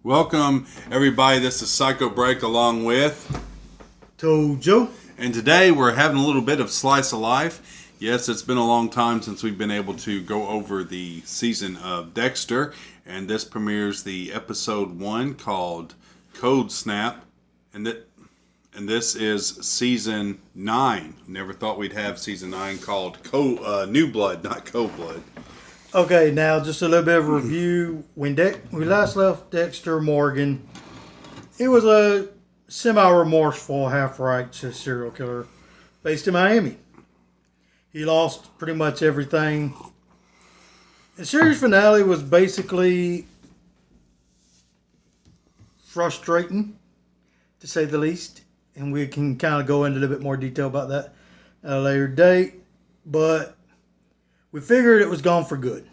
Welcome, everybody. This is Psycho Break along with DToJoC. And today we're having a little bit of slice of life. Yes, it's been a long time since we've been able to go over the season of Dexter. And this premieres the episode 1 called Code Snap. And this is season 9. Never thought we'd have season 9 called New Blood, not Cold Blood. Okay, now just a little bit of a review. When we last left Dexter Morgan, it was a semi-remorseful, half-righteous serial killer based in Miami. He lost pretty much everything. The series finale was basically frustrating, to say the least. And we can kind of go into a little bit more detail about that at a later date. But we figured it was gone for good.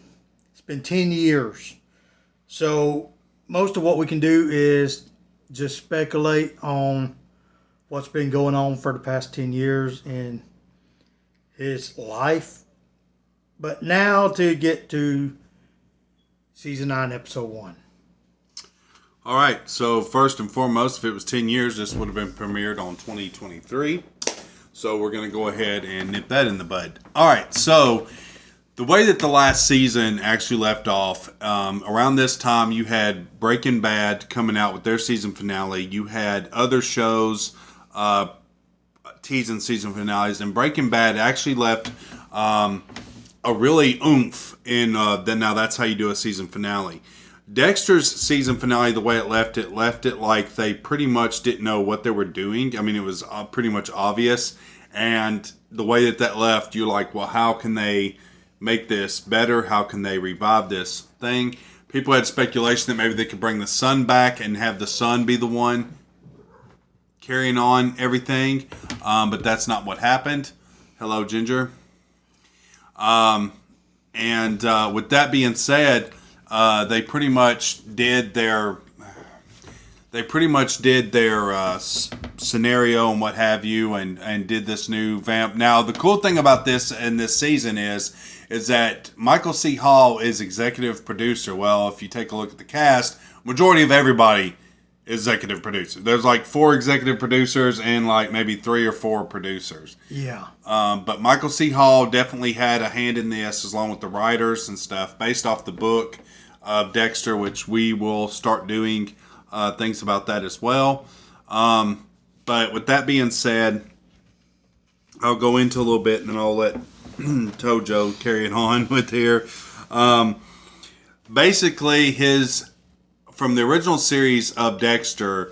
It's been 10 years. So most of what we can do is just speculate on what's been going on for the past 10 years in his life. But now to get to season 9, episode 1. All right, so first and foremost, if it was 10 years, this would have been premiered on 2023. So we're going to go ahead and nip that in the bud. All right, so the way that the last season actually left off, around this time you had Breaking Bad coming out with their season finale. You had other shows teasing season finales, and Breaking Bad actually left a really oomph in then now that's how you do a season finale. Dexter's season finale, the way it left it like they pretty much didn't know what they were doing. I mean, it was pretty much obvious. And the way that left, you're like, well, how can they make this better? How can they revive this thing? People had speculation that maybe they could bring the son back and have the son be the one carrying on everything. But that's not what happened. Hello, Ginger. And with that being said, they pretty much did their scenario and what have you, and did this new vamp. Now, the cool thing about this in this season is that Michael C. Hall is executive producer. Well, if you take a look at the cast, majority of everybody is executive producer. There's like 4 executive producers and like maybe 3 or 4 producers. Yeah. But Michael C. Hall definitely had a hand in this, along with the writers and stuff, based off the book of Dexter, which we will start doing things about that as well. But with that being said, I'll go into a little bit and then I'll let DToJoC carry it on with here. Basically, from the original series of Dexter,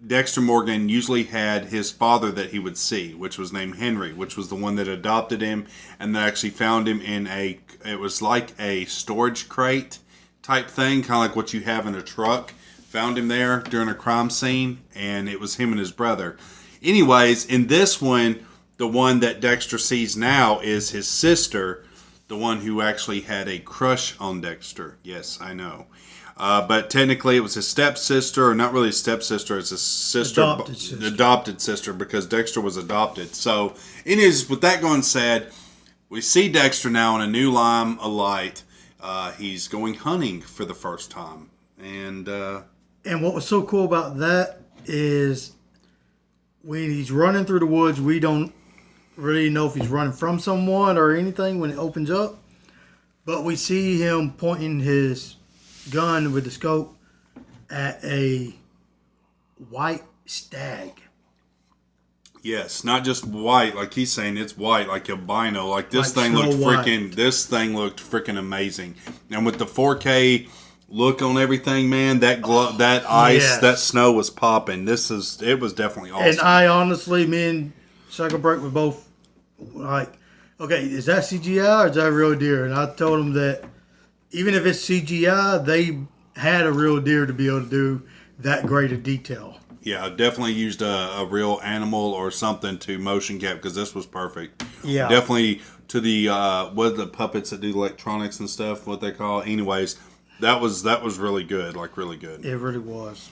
Dexter Morgan usually had his father that he would see, which was named Henry, which was the one that adopted him and that actually found him in it was like a storage crate type thing, kind of like what you have in a truck. Found him there during a crime scene, and it was him and his brother. Anyways, in this one, the one that Dexter sees now is his sister, the one who actually had a crush on Dexter. Yes, I know. But technically it was his stepsister, or not really his stepsister, it's his sister. Adopted sister, because Dexter was adopted. So, anyways, with that going said, we see Dexter now in a new lime of light. He's going hunting for the first time. And what was so cool about that is when he's running through the woods, we don't really know if he's running from someone or anything when it opens up. But we see him pointing his gun with the scope at a white stag. Yes, not just white, like he's saying, it's white, like albino. Like this Like thing looked Snow this thing looked freaking amazing. And with the 4K look on everything, man, that ice, yes. that snow was popping. It was definitely awesome. And I honestly, me and Psycho Break were both like, okay, is that CGI or is that real deer? And I told him that even if it's CGI, they had a real deer to be able to do that great a detail. Yeah, definitely used a real animal or something to motion cap, because this was perfect. Yeah. Definitely to the, what are the puppets that do electronics and stuff, what they call. Anyways, that was really good, like really good. It really was.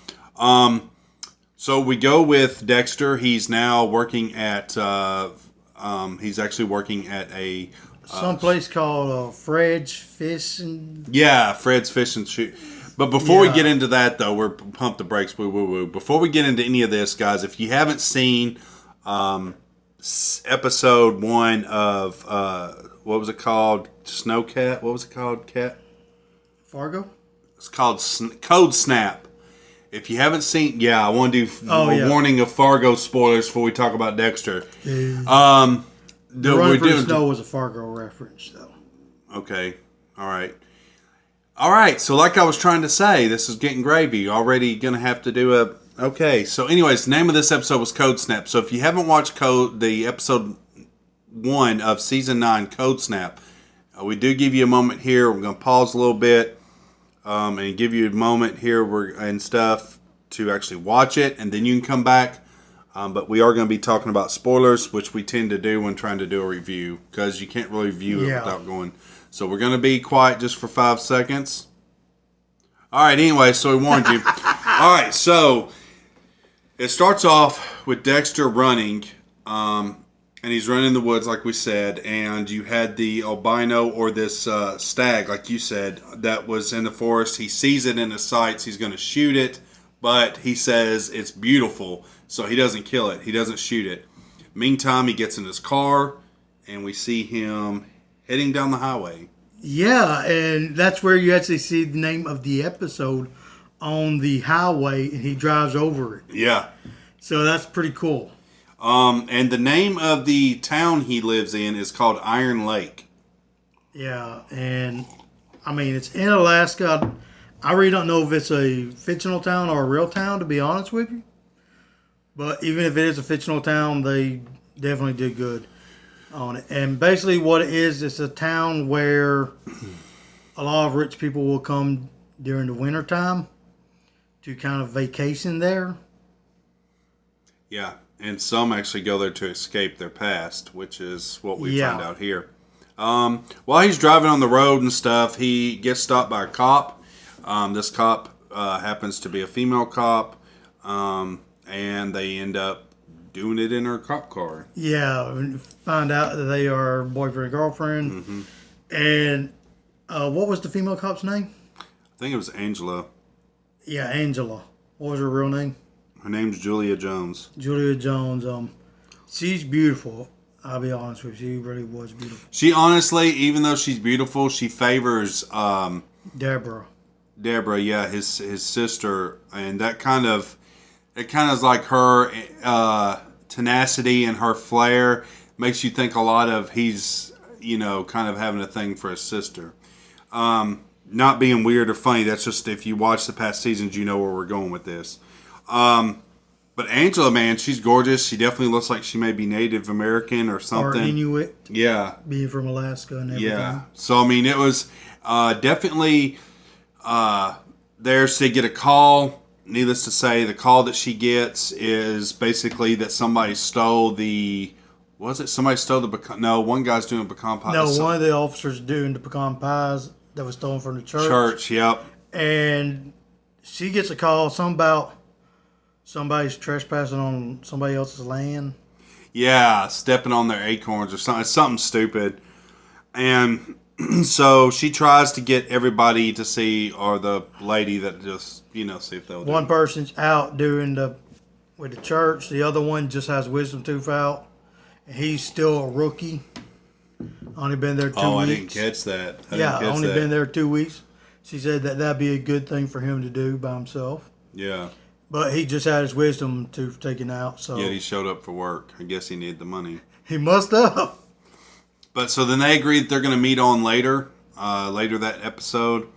So we go with Dexter. He's now working at, he's actually working at a Some place called Fred's Fish and... Yeah, Fred's Fish and Shoot. But before we Yeah. get into that, though, we're pump the brakes, woo, woo, woo. Before we get into any of this, guys, if you haven't seen episode 1 of, what was it called? Snowcat? What was it called, Cat? Fargo? It's called Code Snap. If you haven't seen, I want to do a warning of Fargo spoilers before we talk about Dexter. The Run for the Snow was a Fargo reference, though. Okay. All right. So like I was trying to say, this is getting gravy. Already going to have to do a... Okay. So anyways, the name of this episode was Code Snap. So if you haven't watched the episode 1 of season 9, Code Snap, we do give you a moment here. We're going to pause a little bit and give you a moment here and stuff to actually watch it. And then you can come back. But we are going to be talking about spoilers, which we tend to do when trying to do a review, because you can't really view it without going. So we're going to be quiet just for 5 seconds. All right, anyway, so we warned you. All right, so it starts off with Dexter running, and he's running in the woods, like we said, and you had the albino, or this stag, like you said, that was in the forest. He sees it in his sights. He's going to shoot it, but he says it's beautiful, so he doesn't kill it. He doesn't shoot it. Meantime, he gets in his car, and we see him heading down the highway. Yeah, and that's where you actually see the name of the episode on the highway, and he drives over it. Yeah. So that's pretty cool. And the name of the town he lives in is called Iron Lake. Yeah, and I mean, it's in Alaska. I really don't know if it's a fictional town or a real town, to be honest with you. But even if it is a fictional town, they definitely did good on it. And basically what it is, it's a town where a lot of rich people will come during the winter time to kind of vacation there. Yeah, and some actually go there to escape their past, which is what we find out here. While he's driving on the road and stuff, he gets stopped by a cop. This cop happens to be a female cop, and they end up doing it in her cop car. Yeah, and find out that they are boyfriend and girlfriend. Mm-hmm. And what was the female cop's name? I think it was Angela. Yeah, Angela. What was her real name? Her name's Julia Jones. Julia Jones. She's beautiful. I'll be honest with you. She really was beautiful. She honestly, even though she's beautiful, she favors Deborah, yeah, his sister, and that kind of is like her tenacity and her flair makes you think a lot of he's kind of having a thing for his sister. Not being weird or funny. That's just, if you watch the past seasons, you know where we're going with this. But Angela, man, she's gorgeous. She definitely looks like she may be Native American or something. or Inuit. Yeah. Being from Alaska and everything. Yeah. So, I mean, it was definitely there. So they get a call. Needless to say, the call that she gets is basically that somebody stole the... Was it? Somebody stole the pecan... No, one guy's doing pecan pie. No, one of the officers doing the pecan pies that was stolen from the church. Yep. And she gets a call, something about somebody's trespassing on somebody else's land. Yeah, stepping on their acorns or something. It's something stupid. And so she tries to get everybody to see, or the lady that just, see if they'll do One it. person's out with the church. The other one just has wisdom tooth out. And he's still a rookie. Only been there 2 weeks. Oh, I didn't catch that. Only been there 2 weeks. She said that'd be a good thing for him to do by himself. Yeah. But he just had his wisdom tooth taken out. So Yet he showed up for work. I guess he needed the money. he must have. But so then they agreed that they're going to meet on later that episode.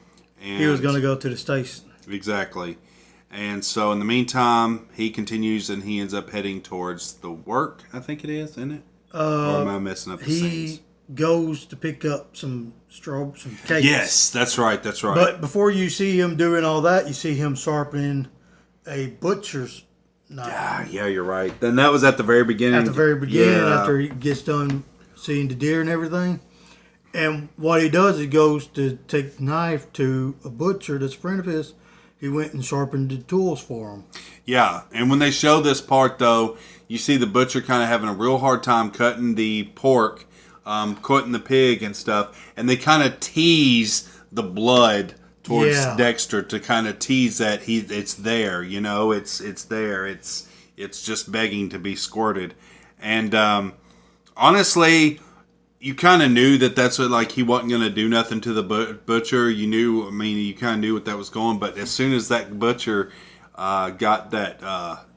And He was going to go to the station. Exactly. And so in the meantime, he continues and he ends up heading towards the work, I think it is, isn't it? Or am I messing up the scenes? He goes to pick up some cakes. Yes, that's right. But before you see him doing all that, you see him sharpening a butcher's knife. Yeah, you're right. Then that was at the very beginning. At the very beginning, Yeah. after he gets done seeing the deer and everything. And what he does, he goes to take the knife to a butcher that's a friend of his. He went and sharpened the tools for him. Yeah, and when they show this part, though, you see the butcher kind of having a real hard time cutting the pork, cutting the pig and stuff, and they kind of tease the blood towards Yeah. Dexter to kind of tease that it's there, you know, it's there, it's just begging to be squirted. And honestly, you kind of knew that's what, like, he wasn't going to do nothing to the butcher. You knew, I mean, you kind of knew what that was going. But as soon as that butcher got that,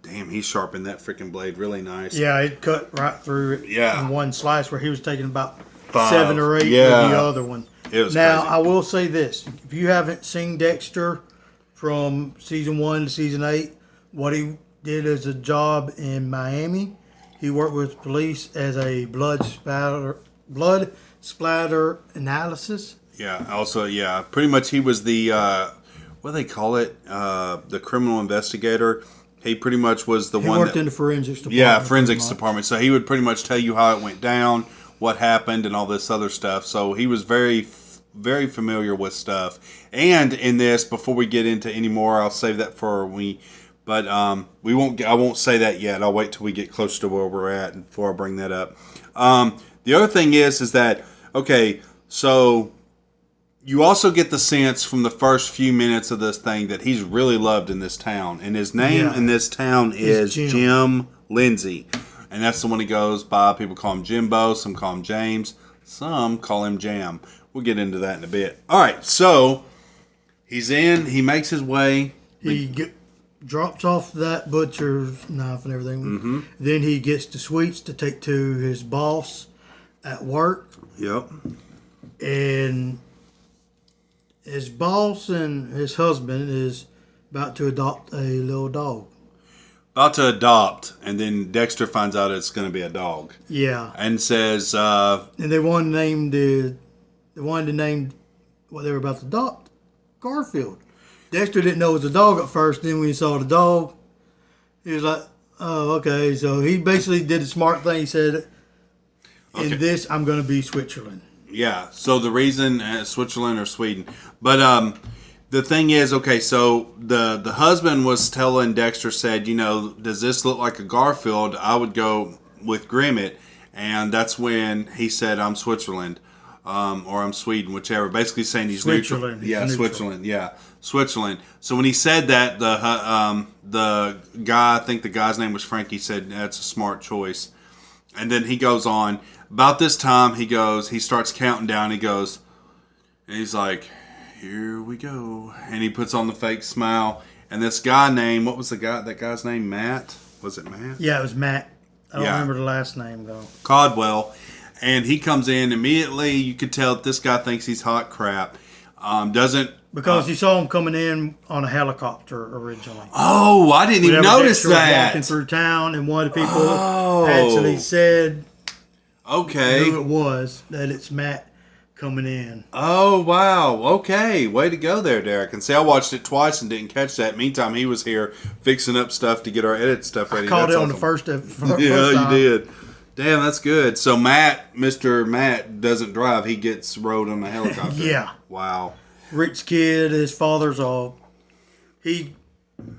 damn, he sharpened that freaking blade really nice. Yeah, it cut right through it in one slice where he was taking about 7 or 8 with the other one. It was now, crazy. I will say this. If you haven't seen Dexter from season 1 to season 8, what he did as a job in Miami, he worked with police as a blood splatter analysis. Yeah, also, yeah, pretty much he was the, what do they call it? The criminal investigator. He pretty much was the one He worked in the forensics department. Yeah, forensics department. So he would pretty much tell you how it went down, what happened, and all this other stuff. So he was very, very familiar with stuff. And in this, before we get into any more, I'll save that for but we won't. I won't say that yet. I'll wait till we get close to where we're at before I bring that up. The other thing is that, okay, so you also get the sense from the first few minutes of this thing that he's really loved in this town. And his name in this town is Jim Lindsay. And that's the one he goes by. People call him Jimbo. Some call him James. Some call him Jam. We'll get into that in a bit. All right, so he's in. He makes his way. He drops off that butcher's knife and everything. Mm-hmm. Then he gets the sweets to take to his boss at work. Yep. And his boss and his husband is about to adopt a little dog. About to adopt, and then Dexter finds out it's going to be a dog. Yeah. And says... and they wanted to name what they were about to adopt Garfield. Dexter didn't know it was a dog at first. Then when he saw the dog, he was like, oh, okay. So he basically did a smart thing. He said, in this, I'm going to be Switzerland. Yeah. So the reason, Switzerland or Sweden. But the thing is, okay, so the husband was telling Dexter, said, you know, does this look like a Garfield? I would go with Grimmett. And that's when he said, I'm Switzerland. Or I'm Sweden, whichever. Basically saying he's Switzerland. neutral. Yeah, Switzerland. Yeah, Switzerland. So when he said that, the guy, I think the guy's name was Frank, he said, that's a smart choice. And then he goes on. About this time, he starts counting down. He goes, and he's like, here we go. And he puts on the fake smile. And this guy named, what was that guy's name? Matt? Was it Matt? Yeah, it was Matt. I don't remember the last name, though. Caldwell. And he comes in immediately. You could tell that this guy thinks he's hot crap. Because you saw him coming in on a helicopter originally. Oh, I didn't even notice Dexter was walking through town, and one of the people actually said, who it was, that it's Matt coming in. Oh, wow. Okay. Way to go there, Derek. And see, I watched it twice and didn't catch that. Meantime, he was here fixing up stuff to get our edit stuff ready. I caught it on the first time. You did. Damn, that's good. So Mr. Matt doesn't drive. He gets rode on a helicopter. Yeah. Wow. Rich kid. His father's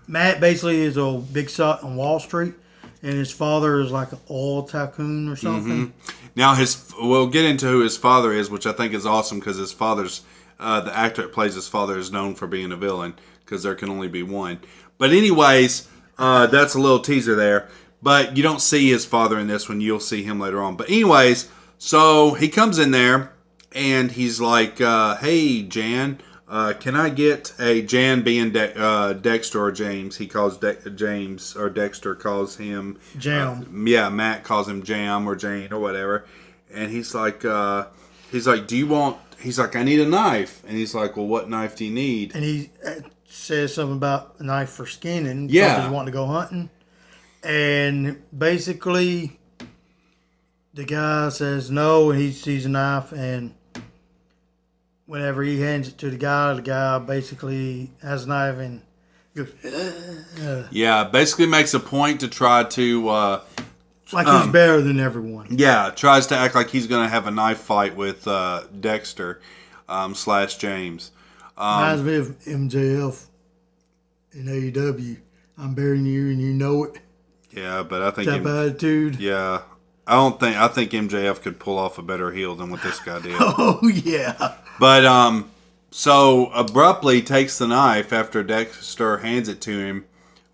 Matt basically is a big shot on Wall Street, and his father is like an oil tycoon or something. Mm-hmm. Now we'll get into who his father is, which I think is awesome because his father's the actor that plays his father is known for being a villain because there can only be one. But anyways, that's a little teaser there. But you don't see his father in this one. You'll see him later on. But anyways, so he comes in there and he's like, hey, Jan, can I get a Jan being Dexter or James? He calls James, or Dexter calls him Jam. Matt calls him Jam or Jane or whatever. And he's like, do you want, he's like, I need a knife. And he's like, well, what knife do you need? And he says something about a knife for skinning. Yeah. Because he's wanting to go hunting. And basically, the guy says no, and he sees a knife, and whenever he hands it to the guy basically has a knife and goes, yeah, basically makes a point to try to... like he's better than everyone. Yeah, tries to act like he's going to have a knife fight with Dexter / James. Reminds me of MJF in AEW. I'm burying you and you know it. Yeah, but I think... Type attitude. Yeah. I think MJF could pull off a better heel than what this guy did. Oh, yeah. But So abruptly takes the knife after Dexter hands it to him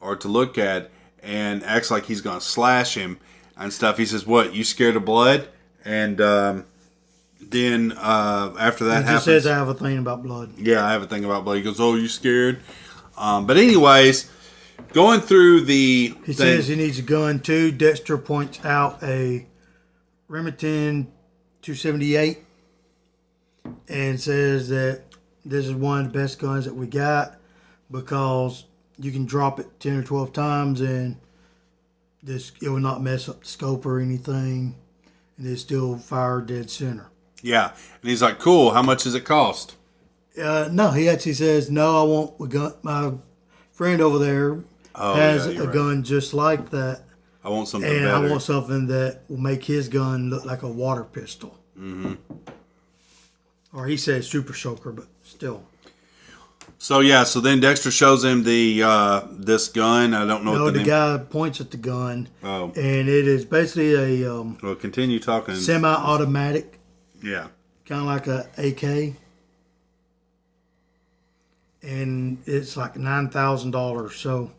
or to look at and acts like he's going to slash him and stuff. He says, "What, you scared of blood?" And then after that He happens... just says, "I have a thing about blood." Yeah, I have a thing about blood. He goes, "Oh, you scared?" But anyways, going through the... He says he needs a gun too. Dexter points out a Remington 278 and says that this is one of the best guns that we got because you can drop it 10 or 12 times and it will not mess up the scope or anything, and it still fire dead center. Yeah, and he's like, "Cool, how much does it cost?" No, he actually says, "No, I want a gun. My friend over there has a gun just like that. I want something and better. I want something that will make his gun look like a water pistol." Mm-hmm. Or he says super soaker, but still. So then Dexter shows him the this gun. I don't know. No, what the guy points at the gun. Oh. And it is basically a Well, continue talking. semi-automatic. Yeah. Kind of like a AK. And it's like $9,000. So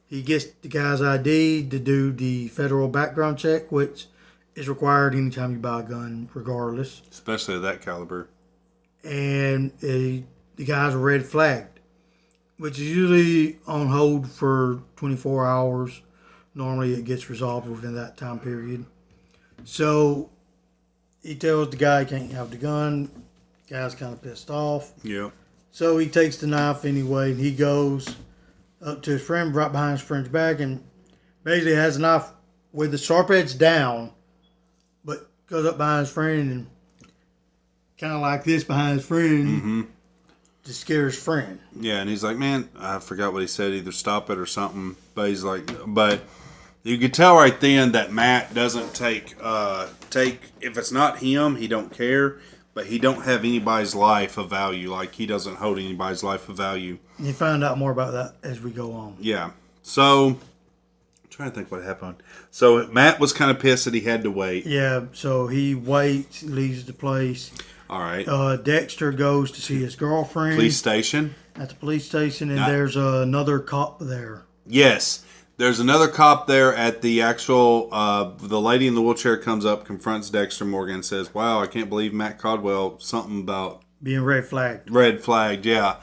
he gets the guy's ID to do the federal background check, which is required anytime you buy a gun, regardless. Especially of that caliber. And the guy's red flagged, which is usually on hold for 24 hours. Normally it gets resolved within that time period. So he tells the guy he can't have the gun. The guy's kind of pissed off. Yeah. So he takes the knife anyway, and he goes up to his friend, right behind his friend's back, and basically has the knife with the sharp edge down, but goes up behind his friend and kind of like this behind his friend to scare his friend. Yeah, and he's like, "Man, I forgot what he said. Either stop it or something." But he's like, but you could tell right then that Matt doesn't take if it's not him, he don't care. But he don't have anybody's life of value. Like, he doesn't hold anybody's life of value. And you find out more about that as we go on. Yeah. So, I'm trying to think what happened. So, Matt was kind of pissed that he had to wait. Yeah, so he waits, leaves the place. All right. Dexter goes to see his girlfriend. Police station. At the police station, and there's another cop there. Yes. There's another cop there at the actual, the lady in the wheelchair comes up, confronts Dexter Morgan, and says, "Wow, I can't believe Matt Caldwell, something about..." Being red flagged. Red flagged, yeah.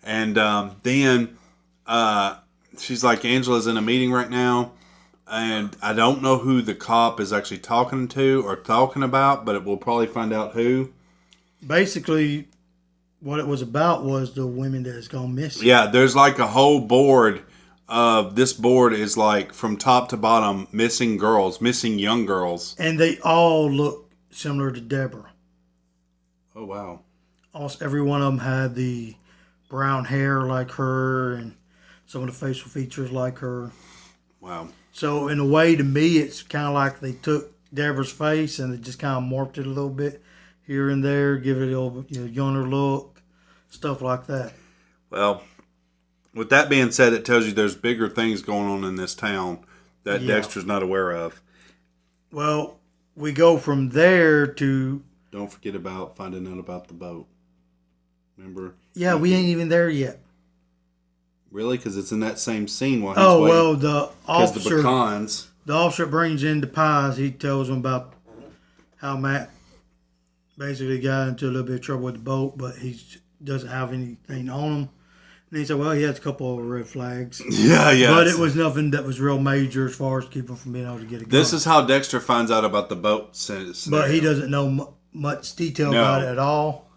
And then she's like, "Angela's in a meeting right now, and I don't know who the cop is actually talking to or talking about, but we'll probably find out who." Basically, what it was about was the women that has gone missing. Yeah, there's like a whole board. This board is like from top to bottom missing girls, missing young girls. And they all look similar to Deborah. Oh, wow. Almost every one of them had the brown hair like her and some of the facial features like her. Wow. So in a way, to me, it's kind of like they took Deborah's face and they just kind of morphed it a little bit here and there, give it a little younger look, stuff like that. Well, with that being said, it tells you there's bigger things going on in this town that Dexter's not aware of. Well, we go from there to... Don't forget about finding out about the boat. Remember? Yeah, we ain't even there yet. Really? Because it's in that same scene while he's waiting. Well, the officer... the pecans. The officer brings in the pies. He tells him about how Matt basically got into a little bit of trouble with the boat, but he doesn't have anything on him. And he said, well, he has a couple of red flags. Yeah. But it was nothing that was real major as far as keeping him from being able to get a gun. This is how Dexter finds out about the boat scenario. But he doesn't know much detail about it at all.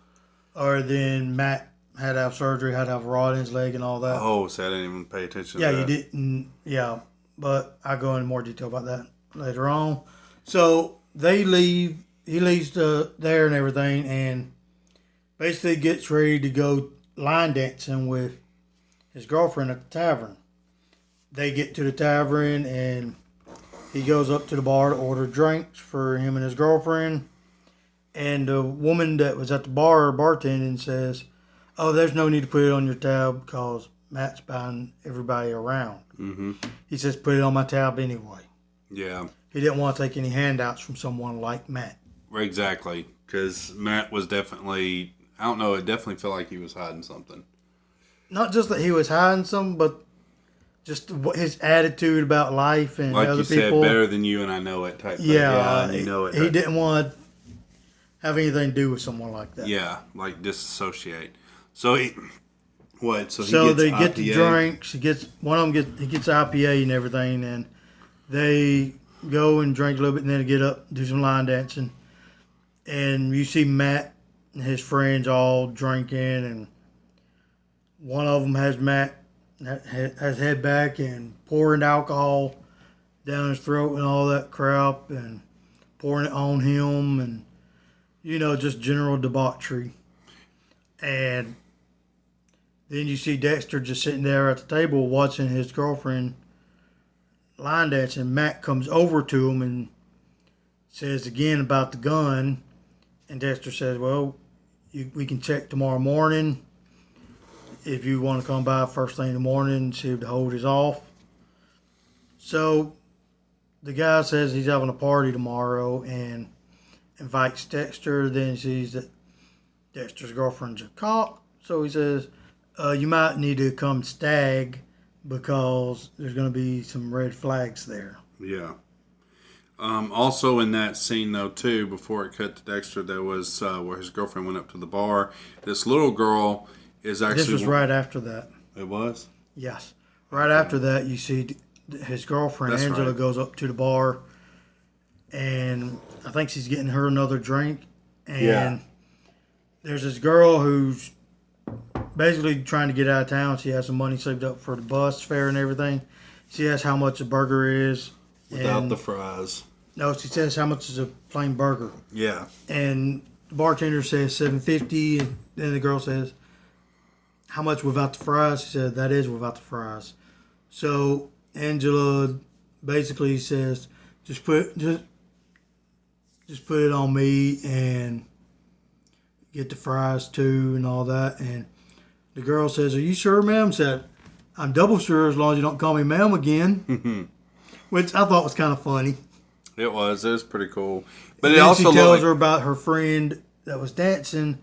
Other than Matt had to have surgery, had to have a rod in his leg and all that. Oh, so I didn't even pay attention to that. Yeah, you didn't. Yeah, but I'll go into more detail about that later on. So they leave. He leaves there and everything and basically gets ready to go line dancing with his girlfriend at the tavern. They get to the tavern and he goes up to the bar to order drinks for him and his girlfriend. And the woman that was at the bar bartending says, "Oh, there's no need to put it on your tab because Matt's buying everybody around." Mm-hmm. He says, "Put it on my tab anyway." Yeah. He didn't want to take any handouts from someone like Matt. Exactly. Because Matt was definitely I don't know. It definitely felt like he was hiding something. Not just that he was hiding something, but just his attitude about life and like other you people. said, better than you and I know it type thing. Yeah, and you know it. He didn't want to have anything to do with someone like that. Yeah, like disassociate. So he gets they IPA. get the drinks. One of them gets IPA and everything, and they go and drink a little bit, and then they get up, do some line dancing, and you see Matt and his friends all drinking, and one of them has Matt has head back and pouring alcohol down his throat and all that crap, and pouring it on him, and just general debauchery. And then you see Dexter just sitting there at the table watching his girlfriend line dance, and Matt comes over to him and says again about the gun, and Dexter says, well, we can check tomorrow morning if you want to come by first thing in the morning and see if the hold is off. So the guy says he's having a party tomorrow and invites Dexter. Then he sees that Dexter's girlfriend's a cop, so he says, you might need to come stag because there's going to be some red flags there. Yeah. Also in that scene, though, too, before it cut to Dexter, there was where his girlfriend went up to the bar. This little girl is actually... This was right after that. It was? Yes. Right after that, you see his girlfriend, That's Angela, right. goes up to the bar, and I think she's getting her another drink. And there's this girl who's basically trying to get out of town. She has some money saved up for the bus fare and everything. She asks how much a burger is. Without the fries. No, she says how much is a plain burger. Yeah. And the bartender says $7.50, and then the girl says, how much without the fries? She said, that is without the fries. So Angela basically says, just put it on me and get the fries too and all that. And the girl says, are you sure, ma'am? Said, I'm double sure as long as you don't call me ma'am again. Which I thought was kind of funny. It was pretty cool. But and it also she tells like, her about her friend that was dancing,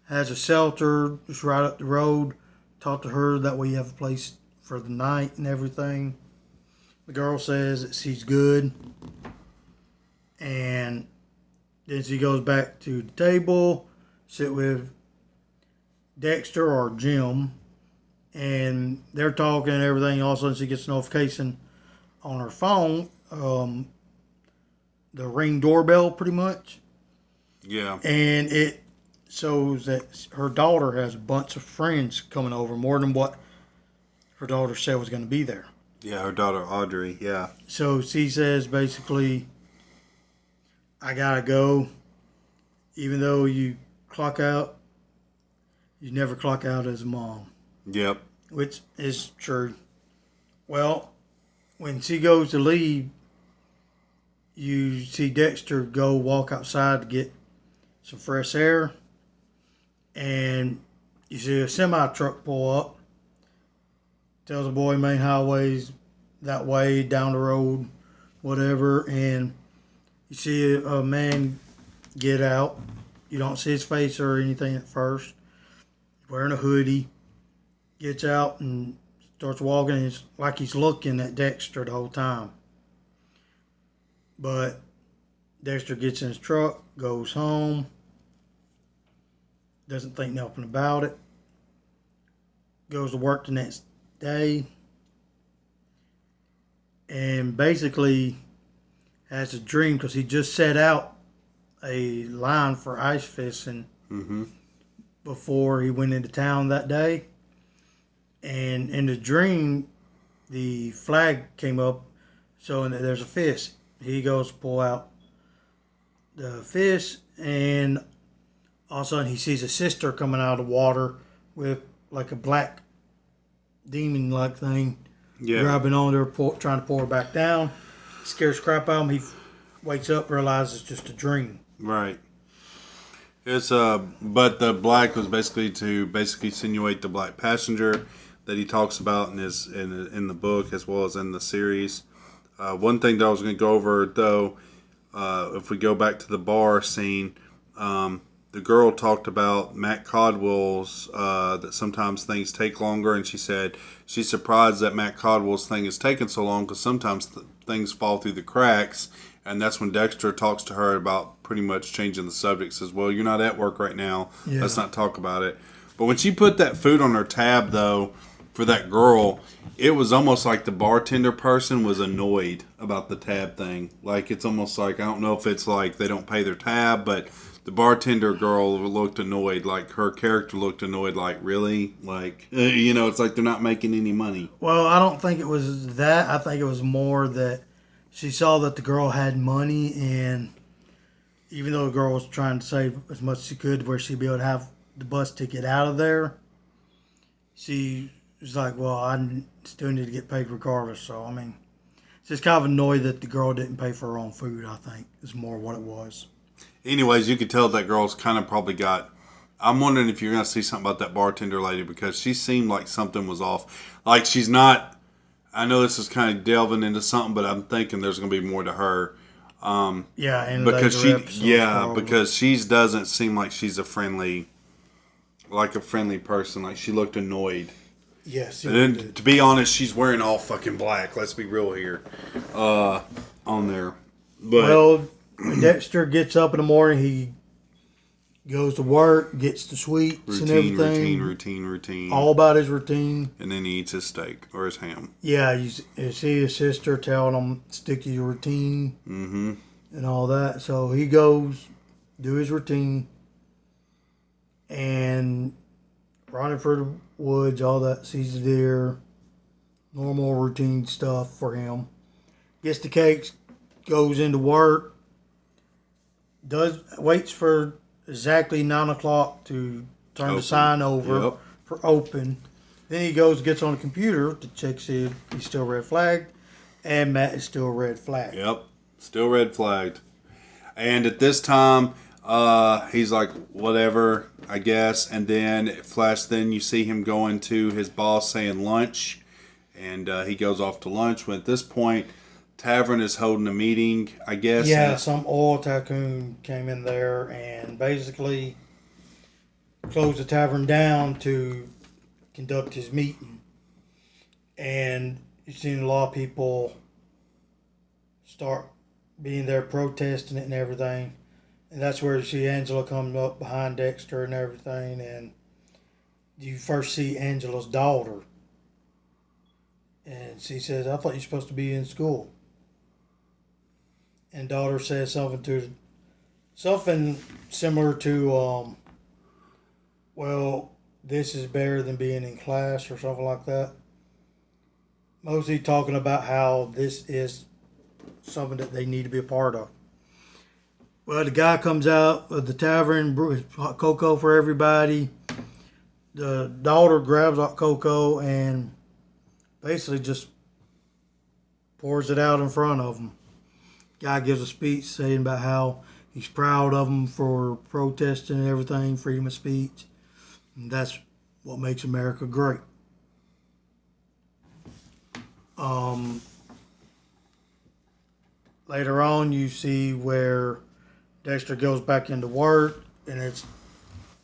has a shelter just right up the road. Talk to her, that way you have a place for the night and everything. The girl says that she's good. And then she goes back to the table, sit with Dexter or Jim, and they're talking and everything. All of a sudden she gets a notification on her phone, the Ring doorbell pretty much. Yeah. And it shows that her daughter has a bunch of friends coming over, more than what her daughter said was going to be there. Yeah, her daughter Audrey, yeah. So she says basically, I gotta go. Even though you clock out, you never clock out as a mom. Yep. Which is true. Well, when she goes to leave, you see Dexter go walk outside to get some fresh air. And you see a semi-truck pull up. Tells the boy main highway's that way, down the road, whatever. And you see a man get out. You don't see his face or anything at first. Wearing a hoodie. Gets out and starts walking. And it's like he's looking at Dexter the whole time. But Dexter gets in his truck, goes home. Doesn't think nothing about it. Goes to work the next day. And basically has a dream because he just set out a line for ice fishing before he went into town that day. And in the dream, the flag came up showing that there's a fish. He goes to pull out the fish, and all of a sudden he sees a sister coming out of the water with like a black demon-like thing grabbing on her, trying to pull her back down. Scares crap out of him. He wakes up, realizes it's just a dream. Right. It's but the black was basically to insinuate the black passenger that he talks about in the book as well as in the series. One thing that I was going to go over though, if we go back to the bar scene, the girl talked about Matt Caldwell's, that sometimes things take longer, and she said she's surprised that Matt Caldwell's thing is taking so long because sometimes things fall through the cracks, and that's when Dexter talks to her about pretty much changing the subject, says, well, you're not at work right now, let's not talk about it. But when she put that food on her tab, though, for that girl, it was almost like the bartender person was annoyed about the tab thing. Like, it's almost like, I don't know if it's like they don't pay their tab, but the bartender girl looked annoyed. Like, her character looked annoyed. Like, really? Like, it's like they're not making any money. Well, I don't think it was that. I think it was more that she saw that the girl had money, and even though the girl was trying to save as much as she could where she'd be able to have the bus ticket out of there, she was like, well, I still need to get paid regardless. So, I mean, just kind of annoyed that the girl didn't pay for her own food, I think, is more what it was. Anyways, you could tell that girl's kind of probably got... I'm wondering if you're going to see something about that bartender lady, because she seemed like something was off. Like, she's not... I know this is kind of delving into something, but I'm thinking there's going to be more to her. Yeah, and because because she doesn't seem like she's a friendly person. Like, she looked annoyed. Yes. And then, to be honest, she's wearing all fucking black. Let's be real here. On there. But, well, when Dexter gets up in the morning, he goes to work, gets the sweets and everything. Routine. All about his routine. And then he eats his steak or his ham. Yeah, you see his sister telling him, stick to your routine and all that. So he goes, do his routine, and running for the woods, all that, sees the deer, normal routine stuff for him. Gets the cakes, goes into work, waits for exactly 9 o'clock to turn the sign over for open. Then he goes, gets on the computer to check see if he's still red flagged, and Matt is still red flagged. Yep, still red flagged. And at this time, he's like, whatever, I guess. And then then you see him going to his boss saying lunch, and he goes off to lunch. When at this point, Tavern is holding a meeting, I guess. Yeah, some oil tycoon came in there and basically closed the tavern down to conduct his meeting. And you've seen a lot of people start being there protesting it and everything. And that's where you see Angela come up behind Dexter and everything. And you first see Angela's daughter. And she says, I thought you were supposed to be in school. And daughter says something similar to, well, this is better than being in class or something like that. Mostly talking about how this is something that they need to be a part of. Well, the guy comes out of the tavern, brews hot cocoa for everybody. The daughter grabs hot cocoa and basically just pours it out in front of him. Guy gives a speech saying about how he's proud of them for protesting and everything, freedom of speech. And that's what makes America great. Later on, you see where Dexter goes back into work, and it's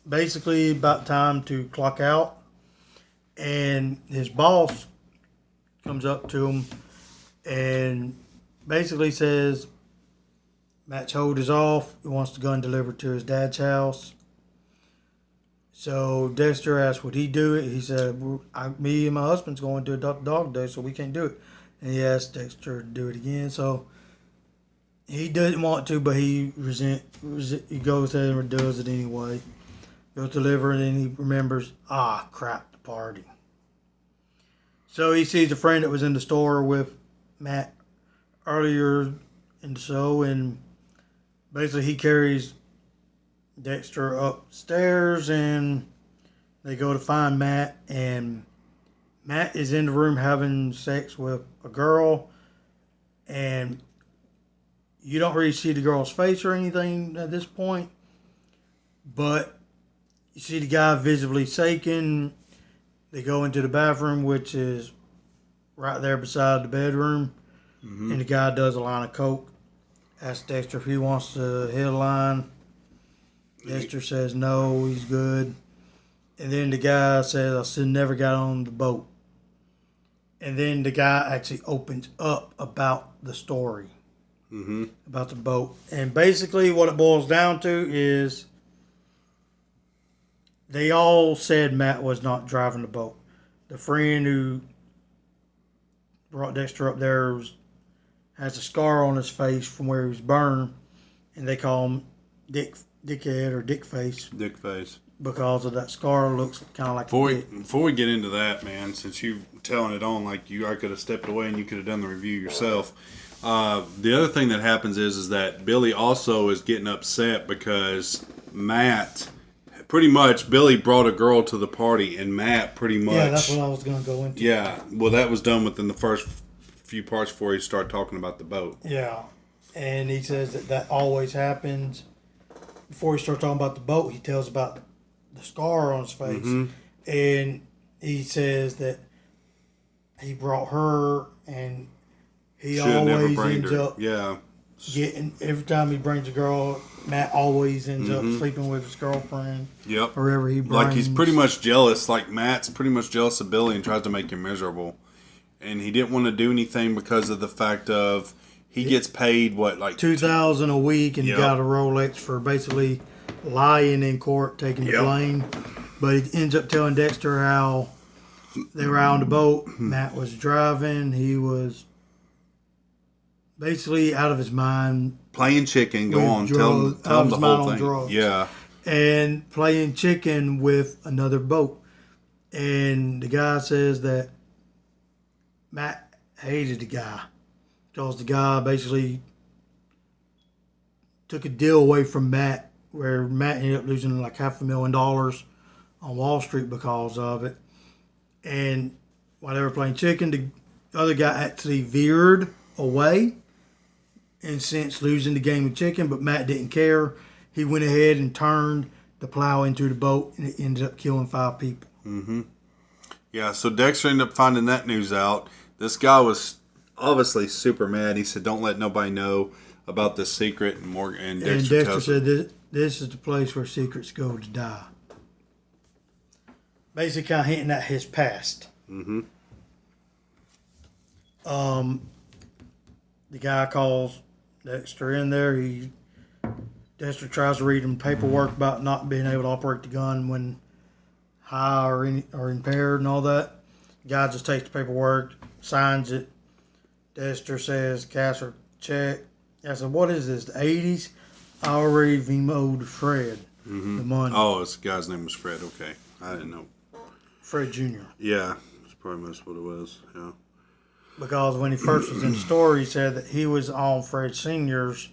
basically about time to clock out. And his boss comes up to him and basically says, Matt's hold is off. He wants the gun delivered to his dad's house. So Dexter asked, would he do it? He said, me and my husband's going to adopt a dog today, so we can't do it. And he asked Dexter to do it again. So he didn't want to, but he goes ahead and does it anyway. Goes to deliver, and then he remembers, crap, the party. So he sees a friend that was in the store with Matt earlier in the show, and basically he carries Dexter upstairs, and they go to find Matt, and Matt is in the room having sex with a girl, and you don't really see the girl's face or anything at this point, but you see the guy visibly shaking. They go into the bathroom, which is right there beside the bedroom, and the guy does a line of coke. Asks Dexter if he wants to hit a line. Dexter says no, he's good. And then the guy says, I should never got on the boat. And then the guy actually opens up about the story. Mm-hmm. About the boat. And basically what it boils down to is they all said Matt was not driving the boat. The friend who brought Dexter up there has a scar on his face from where he was burned. And they call him Dickhead or Dick Face. Dick Face. Because of that scar, looks kind of like Before we get into that, man, since you telling it on like I could have stepped away and you could have done the review yourself. The other thing that happens is that Billy also is getting upset because Billy brought a girl to the party, and Matt pretty much... Yeah, that's what I was going to go into. Yeah, well, that was done within the first few parts before he started talking about the boat. Yeah, and he says that always happens. Before he starts talking about the boat, he tells about the scar on his face. Mm-hmm. And he says that he brought her, and he always ends up getting... Every time he brings a girl, Matt always ends up sleeping with his girlfriend. Yep. Wherever he brings. Like, he's pretty much jealous. Like, Matt's pretty much jealous of Billy and tries to make him miserable. And he didn't want to do anything because of the fact of he gets paid, $2,000 a week, and he got a Rolex for basically lying in court, taking the blame. But he ends up telling Dexter how they were out on the boat. Matt was driving. He was basically out of his mind. Playing chicken. Go on. Tell him the whole thing. Drugs. Yeah. And playing chicken with another boat. And the guy says that Matt hated the guy. Because the guy basically took a deal away from Matt, where Matt ended up losing like $500,000 on Wall Street because of it. And while they were playing chicken, the other guy actually veered away, and since losing the game of chicken, but Matt didn't care. He went ahead and turned the plow into the boat, and it ended up killing 5 people. Mm-hmm. Yeah, so Dexter ended up finding that news out. This guy was obviously super mad. He said, don't let nobody know about this secret. And Dexter said, this is the place where secrets go to die. Basically kind of hinting at his past. Mm-hmm. The guy calls Dexter in there. Dexter tries to read him paperwork about not being able to operate the gun when high or impaired and all that. The guy just takes the paperwork, signs it. Dexter says, cash or check. I said, what is this, the 80s? I already Venmo'd Fred the money. Oh, this guy's name was Fred. Okay. I didn't know. Fred Jr. Yeah, that's probably most what it was. Yeah. Because when he first was in the store, he said that he was on Fred Sr.'s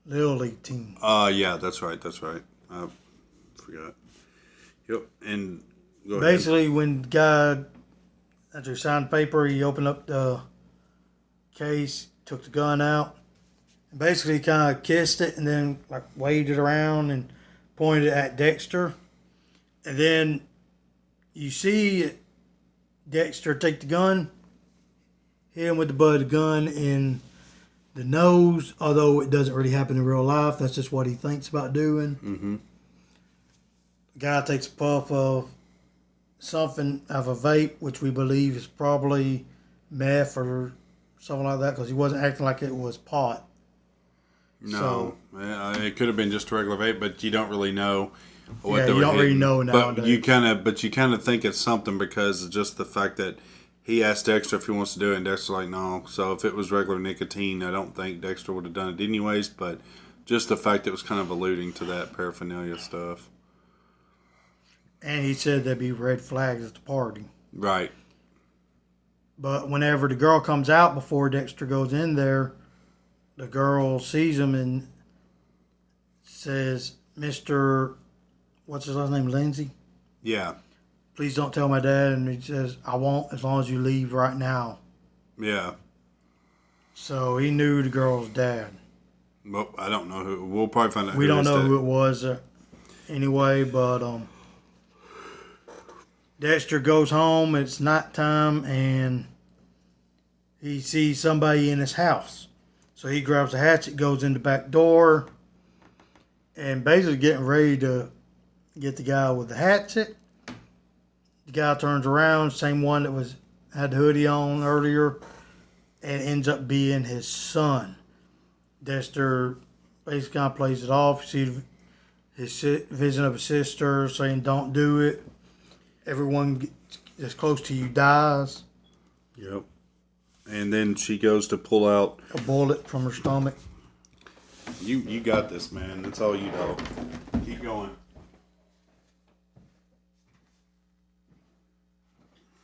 Little League team. Yeah, that's right. I forgot. Yep, and go basically, ahead. when the guy, after he signed the paper, he opened up the case, took the gun out, and basically kind of kissed it, and then like waved it around and pointed at Dexter. And then you see Dexter take the gun, hit him with the butt of the gun in the nose, although it doesn't really happen in real life. That's just what he thinks about doing. Mm-hmm. The guy takes a puff of something of a vape, which we believe is probably meth or something like that, because he wasn't acting like it was pot. No, it could have been just a regular vape, but you don't really know what they you were don't hitting. really know nowadays. But you kind of think it's something because of just the fact that he asked Dexter if he wants to do it, and Dexter's like, no. So if it was regular nicotine, I don't think Dexter would have done it anyways, but just the fact that it was kind of alluding to that paraphernalia stuff. And he said there'd be red flags at the party. Right. But whenever the girl comes out before Dexter goes in there, the girl sees him and says, Mr. What's his last name? Lindsay? Yeah. Please don't tell my dad. And he says, I won't as long as you leave right now. Yeah. So he knew the girl's dad. Well, I don't know who. We'll probably find out we don't know who it was anyway, but Dexter goes home. It's nighttime, and he sees somebody in his house. So he grabs a hatchet, goes in the back door, and basically getting ready to get the guy with the hatchet. The guy turns around, same one that had the hoodie on earlier, and ends up being his son. Dexter basically kind of plays it off. You see his vision of his sister saying, "Don't do it. Everyone that's close to you dies." Yep. And then she goes to pull out a bullet from her stomach. You got this, man. That's all you know. Keep going.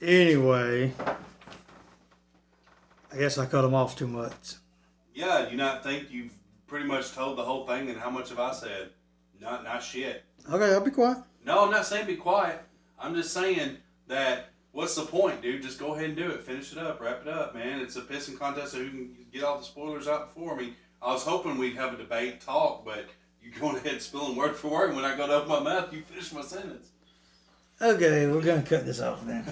Anyway, I guess I cut him off too much. Yeah, you not think you've pretty much told the whole thing, and how much have I said? Not shit. Okay, I'll be quiet. No, I'm not saying be quiet. I'm just saying that what's the point, dude? Just go ahead and do it. Finish it up. Wrap it up, man. It's a pissing contest, so who can get all the spoilers out before me. I was hoping we'd have a debate talk, but you're going ahead spilling word for word. When I go to open my mouth, you finish my sentence. Okay, we're going to cut this off then.